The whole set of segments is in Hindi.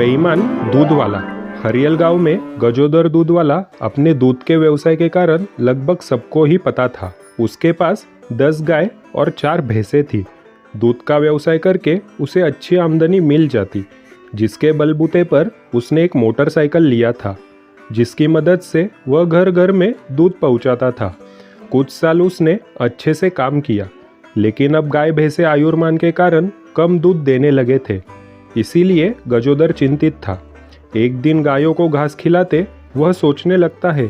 बेईमान दूध वाला। हरियल गांव में गजोदर दूध वाला अपने दूध के व्यवसाय के कारण लगभग सबको ही पता था। उसके पास 10 गाय और 4 भैंसें थी। दूध का व्यवसाय करके उसे अच्छी आमदनी मिल जाती, जिसके बलबूते पर उसने एक मोटरसाइकिल लिया था, जिसकी मदद से वह घर घर में दूध पहुंचाता था। कुछ साल उसने अच्छे से काम किया, लेकिन अब गाय भैंसे आयुर्मान के कारण कम दूध देने लगे थे। इसीलिए गजोदर चिंतित था। एक दिन गायों को घास खिलाते वह सोचने लगता है।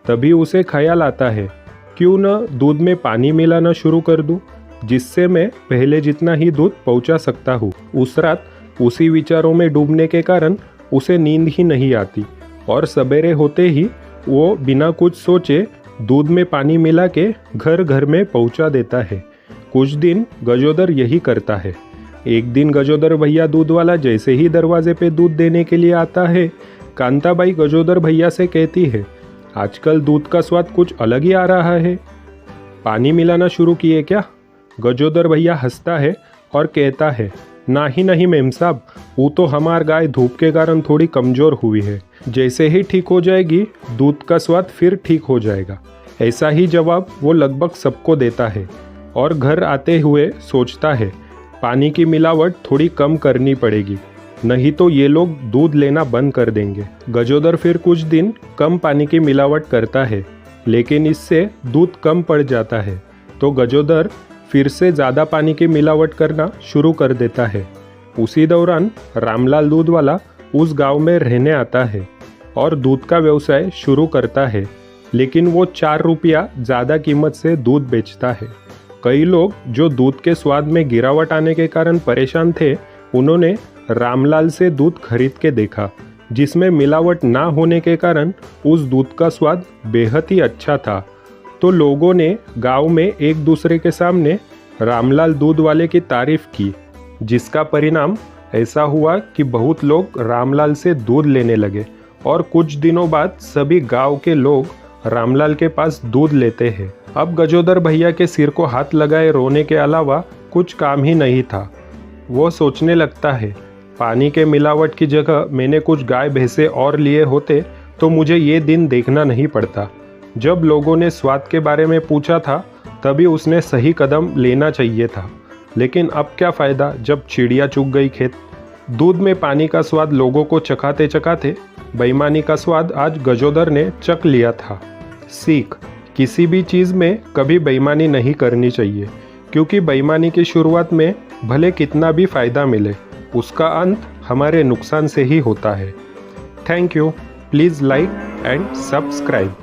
तभी उसे ख्याल आता है, क्यों न दूध में पानी मिलाना शुरू कर दूं, जिससे मैं पहले जितना ही दूध पहुंचा सकता हूँ। उस रात उसी विचारों में डूबने के कारण उसे नींद ही नहीं आती और सवेरे होते ही वो बिना कुछ सोचे दूध में पानी मिला के घर घर में पहुंचा देता है। कुछ दिन गजोदर यही करता है। एक दिन गजोदर भैया दूध वाला जैसे ही दरवाजे पे दूध देने के लिए आता है, कांताबाई गजोदर भैया से कहती है, आजकल दूध का स्वाद कुछ अलग ही आ रहा है, पानी मिलाना शुरू किए क्या? गजोदर भैया हंसता है और कहता है, नहीं मेम साहब, वो तो हमार गाय धूप के कारण थोड़ी कमज़ोर हुई है, जैसे ही ठीक हो जाएगी दूध का स्वाद फिर ठीक हो जाएगा। ऐसा ही जवाब वो लगभग सबको देता है और घर आते हुए सोचता है, पानी की मिलावट थोड़ी कम करनी पड़ेगी, नहीं तो ये लोग दूध लेना बंद कर देंगे। गजोदर फिर कुछ दिन कम पानी की मिलावट करता है, लेकिन इससे दूध कम पड़ जाता है, तो गजोदर फिर से ज़्यादा पानी की मिलावट करना शुरू कर देता है। उसी दौरान रामलाल दूध वाला उस गांव में रहने आता है और दूध का व्यवसाय शुरू करता है, लेकिन वो 4 रुपया ज़्यादा कीमत से दूध बेचता है। कई लोग जो दूध के स्वाद में गिरावट आने के कारण परेशान थे, उन्होंने रामलाल से दूध खरीद के देखा, जिसमें मिलावट ना होने के कारण उस दूध का स्वाद बेहद ही अच्छा था। तो लोगों ने गांव में एक दूसरे के सामने रामलाल दूध वाले की तारीफ की, जिसका परिणाम ऐसा हुआ कि बहुत लोग रामलाल से दूध लेने लगे और कुछ दिनों बाद सभी गांव के लोग रामलाल के पास दूध लेते हैं। अब गजोदर भैया के सिर को हाथ लगाए रोने के अलावा कुछ काम ही नहीं था। वो सोचने लगता है, पानी के मिलावट की जगह मैंने कुछ गाय भैंसे और लिए होते तो मुझे ये दिन देखना नहीं पड़ता। जब लोगों ने स्वाद के बारे में पूछा था, तभी उसने सही कदम लेना चाहिए था, लेकिन अब क्या फ़ायदा जब चिड़िया चुग गई खेत। दूध में पानी का स्वाद लोगों को चखाते चखाते बेईमानी का स्वाद आज गजोदर ने चख लिया था। सीख, किसी भी चीज़ में कभी बेईमानी नहीं करनी चाहिए, क्योंकि बेईमानी की शुरुआत में भले कितना भी फ़ायदा मिले, उसका अंत हमारे नुकसान से ही होता है। Thank you. Please like and subscribe.